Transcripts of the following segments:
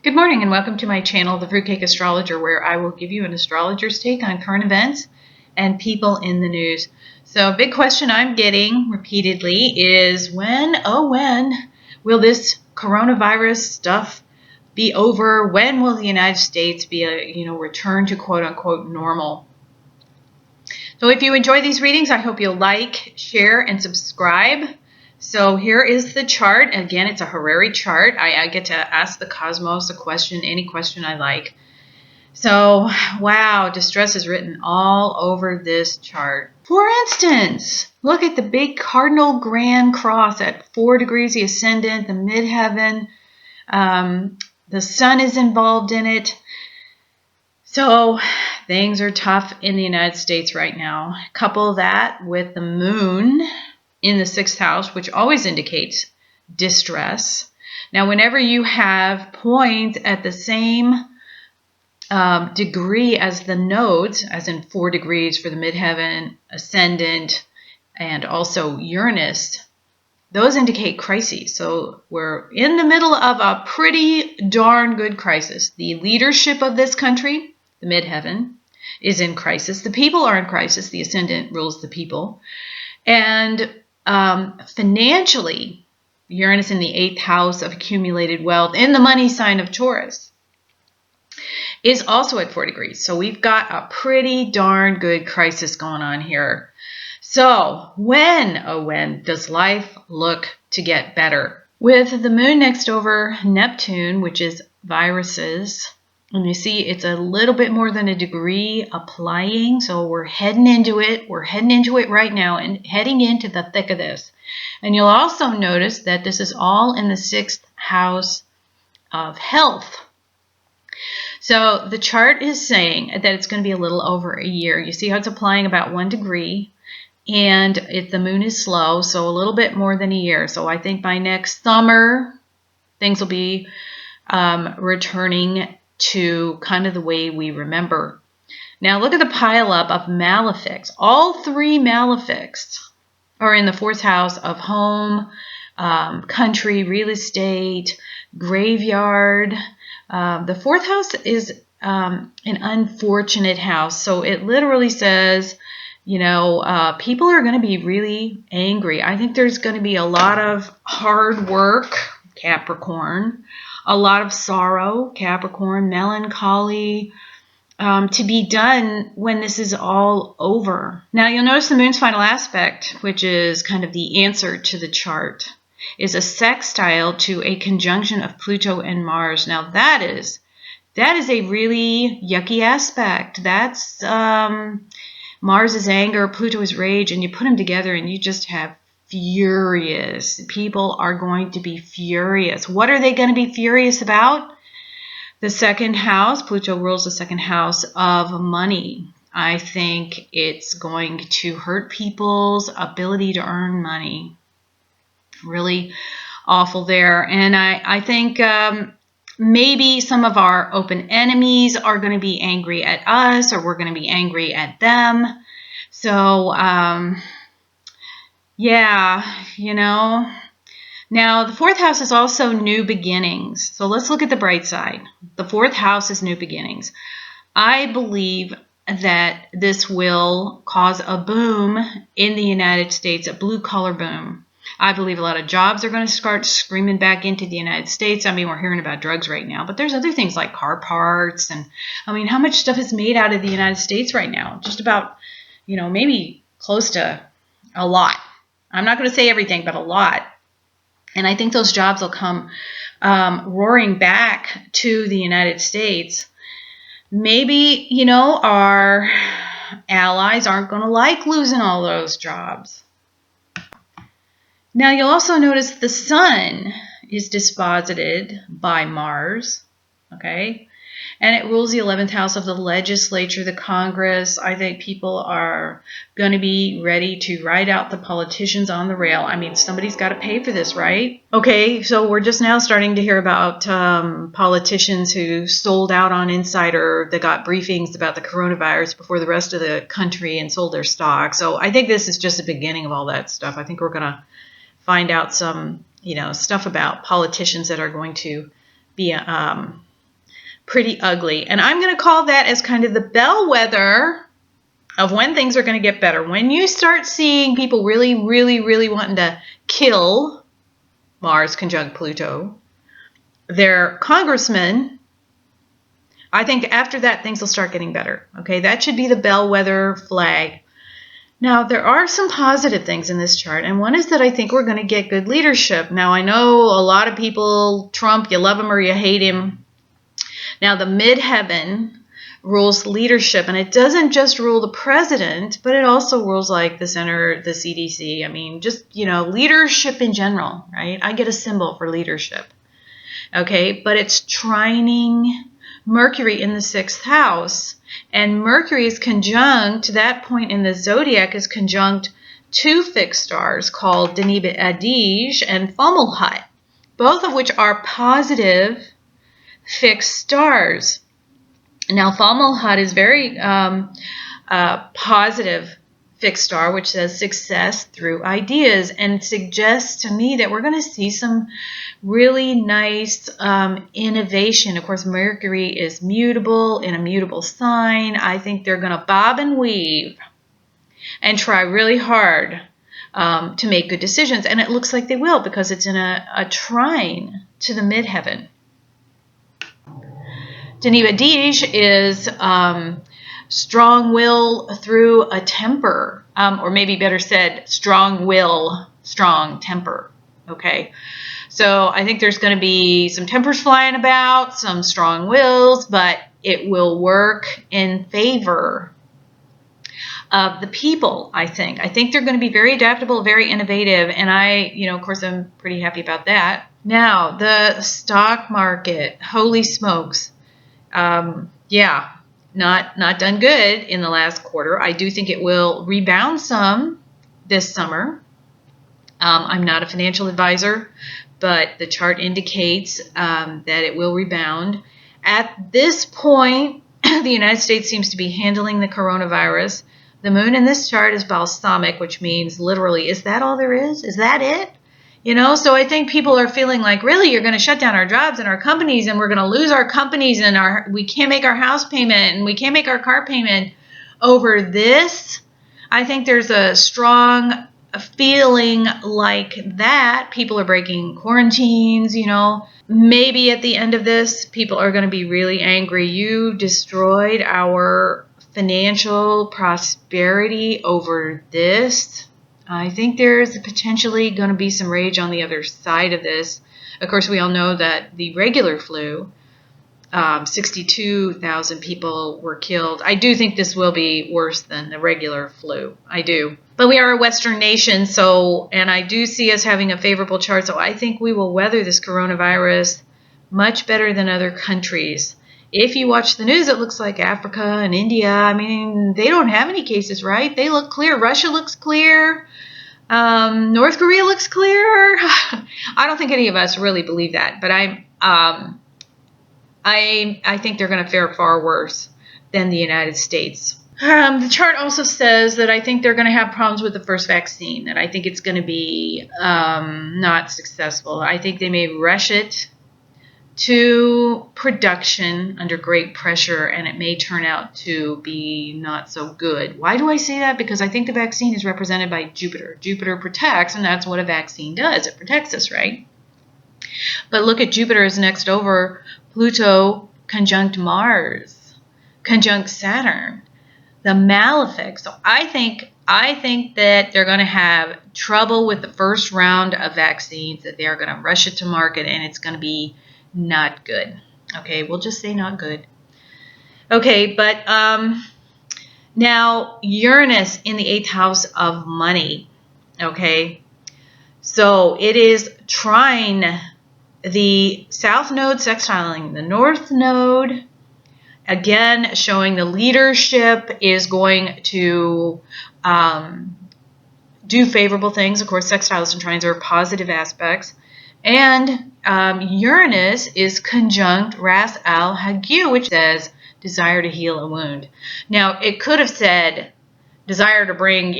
Good morning and welcome to my channel, The Fruitcake Astrologer, where I will give you an astrologer's take on current events and people in the news. So a big question I'm getting repeatedly is when will this coronavirus stuff be over? When will the United States be return to quote unquote normal? So if you enjoy these readings, I hope you'll like, share, and subscribe. So here is the chart. Again, it's a Harari chart. I get to ask the cosmos a question, any question I like. So, wow, distress is written all over this chart. For instance, look at the big cardinal grand cross at 4 degrees, the ascendant, the midheaven. The sun is involved in it. So things are tough in the United States right now. Couple that with the moon in the 6th house, which always indicates distress. Now, whenever you have points at the same degree as the nodes, as in 4 degrees for the midheaven, ascendant, and also Uranus, those indicate crises. So we're in the middle of a pretty darn good crisis. The leadership of this country, the midheaven, is in crisis. The people are in crisis. The ascendant rules the people. And financially, Uranus in the 8th house of accumulated wealth in the money sign of Taurus is also at 4 degrees. So we've got a pretty darn good crisis going on here. So when does life look to get better? With the moon next over Neptune, which is viruses, and you see it's a little bit more than a degree applying. So we're heading into it. We're heading into it right now and heading into the thick of this. And you'll also notice that this is all in the 6th house of health. So the chart is saying that it's going to be a little over a year. You see how it's applying about 1 degree. And the moon is slow, so a little bit more than a year. So I think by next summer, things will be returning to kind of the way we remember. Now look at the pileup of malefics. All 3 malefics are in the 4th house of home, country, real estate, graveyard. The 4th house is an unfortunate house. So it literally says, people are going to be really angry. I think there's going to be a lot of hard work, Capricorn, a lot of sorrow, Capricorn, melancholy, to be done when this is all over. Now you'll notice the moon's final aspect, which is kind of the answer to the chart, is a sextile to a conjunction of Pluto and Mars. Now that is a really yucky aspect. That's Mars is anger, Pluto is rage, and you put them together and you just have furious. People are going to be furious. What are they going to be furious about? The 2nd house, Pluto rules the 2nd house of money. I think it's going to hurt people's ability to earn money. Really awful there. And I think maybe some of our open enemies are going to be angry at us, or we're going to be angry at them. So, Now, the 4th house is also new beginnings. So let's look at the bright side. The 4th house is new beginnings. I believe that this will cause a boom in the United States, a blue-collar boom. I believe a lot of jobs are going to start screaming back into the United States. I mean, we're hearing about drugs right now, but there's other things like car parts. And I mean, how much stuff is made out of the United States right now? Just about, maybe close to a lot. I'm not going to say everything, but a lot. And I think those jobs will come roaring back to the United States. Maybe, our allies aren't going to like losing all those jobs. Now, you'll also notice the sun is disposited by Mars, okay? And it rules the 11th house of the legislature, the Congress. I think people are going to be ready to ride out the politicians on the rail. I mean, somebody's got to pay for this, right? Okay, so we're just now starting to hear about politicians who sold out on Insider. They got briefings about the coronavirus before the rest of the country and sold their stock. So I think this is just the beginning of all that stuff. I think we're going to find out some, stuff about politicians that are going to be pretty ugly. And I'm going to call that as kind of the bellwether of when things are going to get better. When you start seeing people really, really, really wanting to kill Mars conjunct Pluto, their congressmen, I think after that things will start getting better. Okay, that should be the bellwether flag. Now, there are some positive things in this chart, and one is that I think we're going to get good leadership. Now, I know a lot of people, Trump, you love him or you hate him. Now, the midheaven rules leadership, and it doesn't just rule the president, but it also rules like the center, the CDC. I mean, just, leadership in general, right? I get a symbol for leadership. Okay, but it's trining Mercury in the 6th house. And Mercury is conjunct, to that point in the zodiac, is conjunct two fixed stars called Deneb Adige and Fomalhaut, both of which are positive fixed stars. Now, Fomalhaut is very positive fixed star, which says success through ideas, and suggests to me that we're going to see some really nice innovation. Of course, Mercury is mutable in a mutable sign. I think they're going to bob and weave and try really hard to make good decisions, and it looks like they will because it's in a trine to the midheaven. Deneb Adige is strong will through a temper, or maybe better said, strong will, strong temper. Okay, so I think there's going to be some tempers flying about, some strong wills, but it will work in favor of the people, I think. I think they're going to be very adaptable, very innovative, and of course, I'm pretty happy about that. Now, the stock market, holy smokes. Not done good in the last quarter. I do think it will rebound some this summer. I'm not a financial advisor, but the chart indicates that it will rebound. At this point, the United States seems to be handling the coronavirus. The moon in this chart is balsamic, which means literally, is that all there is? Is that it? So I think people are feeling like, really, you're going to shut down our jobs and our companies, and we're going to lose our companies, and we can't make our house payment, and we can't make our car payment over this. I think there's a strong feeling like that. People are breaking quarantines, Maybe at the end of this, people are going to be really angry. You destroyed our financial prosperity over this. I think there's potentially going to be some rage on the other side of this. Of course, we all know that the regular flu, 62,000 people were killed. I do think this will be worse than the regular flu. I do. But we are a Western nation, and I do see us having a favorable chart, so I think we will weather this coronavirus much better than other countries. If you watch the news, it looks like Africa and India, they don't have any cases, right? They look clear. Russia looks clear. North Korea looks clear. I don't think any of us really believe that, but I think they're going to fare far worse than the United States. The chart also says that I think they're going to have problems with the first vaccine, that I think it's going to be not successful. I think they may rush it to production under great pressure, and it may turn out to be not so good. Why do I say that? Because I think the vaccine is represented by Jupiter. Jupiter protects, and that's what a vaccine does. It protects us, right? But look at Jupiter is next over Pluto conjunct Mars, conjunct Saturn, the malefic. So I think that they're going to have trouble with the first round of vaccines, that they're going to rush it to market, and it's going to be not good. Okay, we'll just say not good. Okay, but now Uranus in the 8th house of money. Okay, so it is trine the south node, sextiling the north node. Again, showing the leadership is going to do favorable things. Of course, sextiles and trines are positive aspects. And Uranus is conjunct Ras al Hagyu, which says desire to heal a wound. Now, it could have said desire to bring,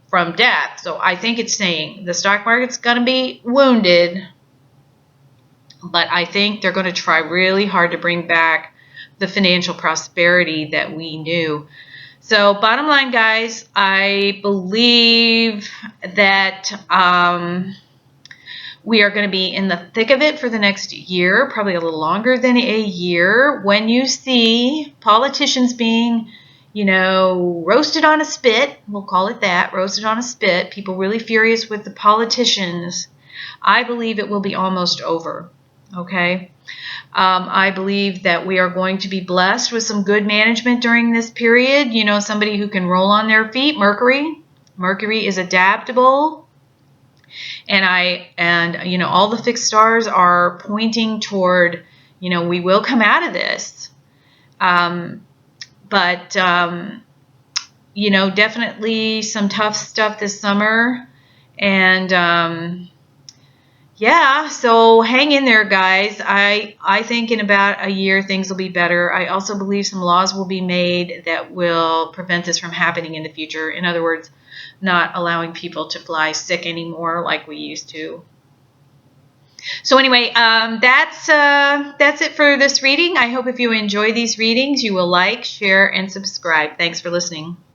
from death. So I think it's saying the stock market's going to be wounded, but I think they're going to try really hard to bring back the financial prosperity that we knew. So bottom line, guys, I believe that we are going to be in the thick of it for the next year, probably a little longer than a year. When you see politicians being, roasted on a spit, we'll call it that, roasted on a spit, people really furious with the politicians, I believe it will be almost over, okay? I believe that we are going to be blessed with some good management during this period. Somebody who can roll on their feet. Mercury is adaptable, and all the fixed stars are pointing toward, we will come out of this. But definitely some tough stuff this summer, and yeah, so hang in there, guys. I think in about a year things will be better. I also believe some laws will be made that will prevent this from happening in the future. In other words, not allowing people to fly sick anymore like we used to. So anyway, that's it for this reading. I hope if you enjoy these readings, you will like, share, and subscribe. Thanks for listening.